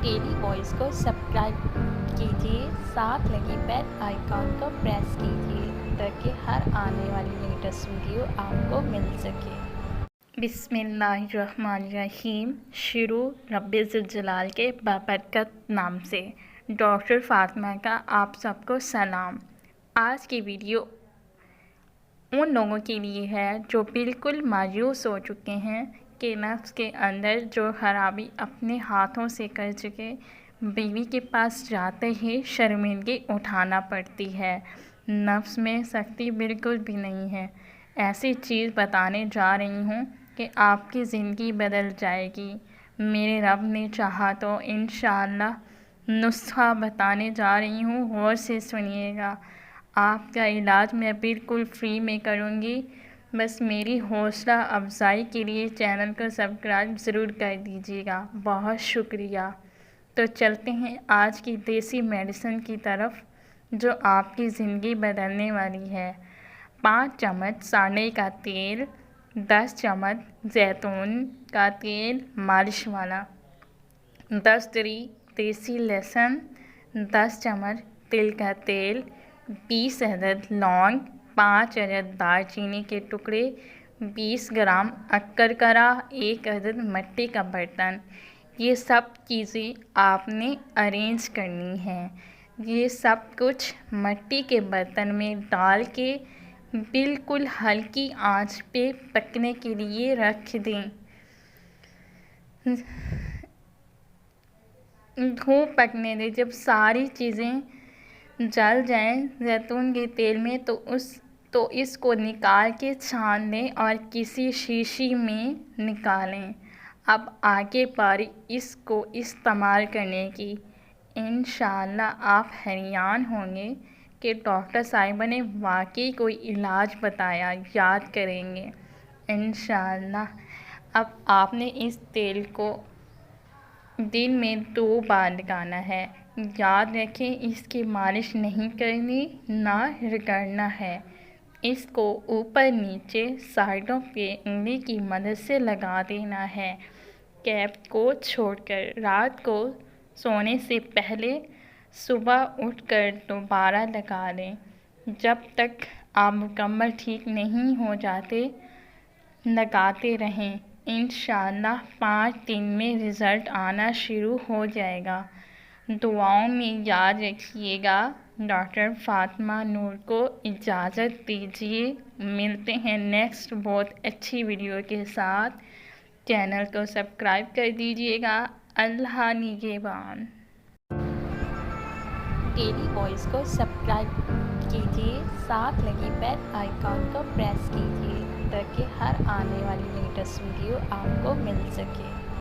Daily voice को subscribe कीजिए, साथ लगी बेल आइकॉन को प्रेस कीजिए ताकि हर आने वाली लेटेस्ट वीडियो आपको मिल सके। बिस्मिल्लाहिर्रहमानिर्रहीम। शुरू रब्बे ज़ुल जलाल के बाबरकत नाम से। डॉक्टर फातिमा का आप सबको सलाम। आज की वीडियो उन लोगों के लिए है जो बिल्कुल मायूस हो चुके हैं कि नफ्स के अंदर जो खराबी अपने हाथों से कर चुके, बीवी के पास जाते ही शर्मिंदगी उठाना पड़ती है। नफ्स में सख्ती बिल्कुल भी नहीं है। ऐसी चीज़ बताने जा रही हूँ कि आपकी ज़िंदगी बदल जाएगी। मेरे रब ने चाहा तो इंशाअल्लाह नुस्खा बताने जा रही हूँ, गौर से सुनिएगा। आपका इलाज मैं बिल्कुल फ्री में करूँगी। बस मेरी हौसला अफजाई के लिए चैनल को सब्सक्राइब ज़रूर कर दीजिएगा। बहुत शुक्रिया। तो चलते हैं आज की देसी मेडिसिन की तरफ जो आपकी ज़िंदगी बदलने वाली है। 5 चम्मच सांडे का तेल, 10 चम्मच जैतून का तेल मालिश वाला, 10 तरी देसी लहसुन, 10 चम्मच तिल का तेल, 20 अदद लौंग, 5 अदद दालचीनी के टुकड़े, 20 ग्राम अक्करकरा, 1 अदद मिट्टी का बर्तन। ये सब चीज़ें आपने अरेंज करनी है। ये सब कुछ मिट्टी के बर्तन में डाल के बिल्कुल हल्की आंच पे पकने के लिए रख दें। खूब पकने दें। जब सारी चीज़ें जल जाएं जैतून के तेल में तो इसको निकाल के छान लें और किसी शीशी में निकालें। अब आगे बारी इसको इस्तेमाल करने की। इंशाअल्लाह आप हैरान होंगे कि डॉक्टर साहिबा ने वाकई कोई इलाज बताया, याद करेंगे इंशाअल्लाह। अब आपने इस तेल को दिन में 2 बार लगाना है। याद रखें, इसकी मालिश नहीं करनी ना रगड़ना है। इसको ऊपर नीचे साइडों पे उंगली की मदद से लगा देना है। कैप को छोड़कर रात को सोने से पहले सुबह उठकर दोबारा लगा लें। जब तक आप मुकम्मल ठीक नहीं हो जाते लगाते रहें। इंशाअल्लाह 5 दिन में रिज़ल्ट आना शुरू हो जाएगा। दुआओं में याद रखिएगा। डॉक्टर फातिमा नूर को इजाज़त दीजिए। मिलते हैं नेक्स्ट बहुत अच्छी वीडियो के साथ। चैनल को सब्सक्राइब कर दीजिएगा। अल्लाह निगहबान। डेली वॉइस को सब्सक्राइब कीजिए, साथ लगी बेल आइकॉन को प्रेस कीजिए ताकि हर आने वाली लेटेस्ट वीडियो आपको मिल सके।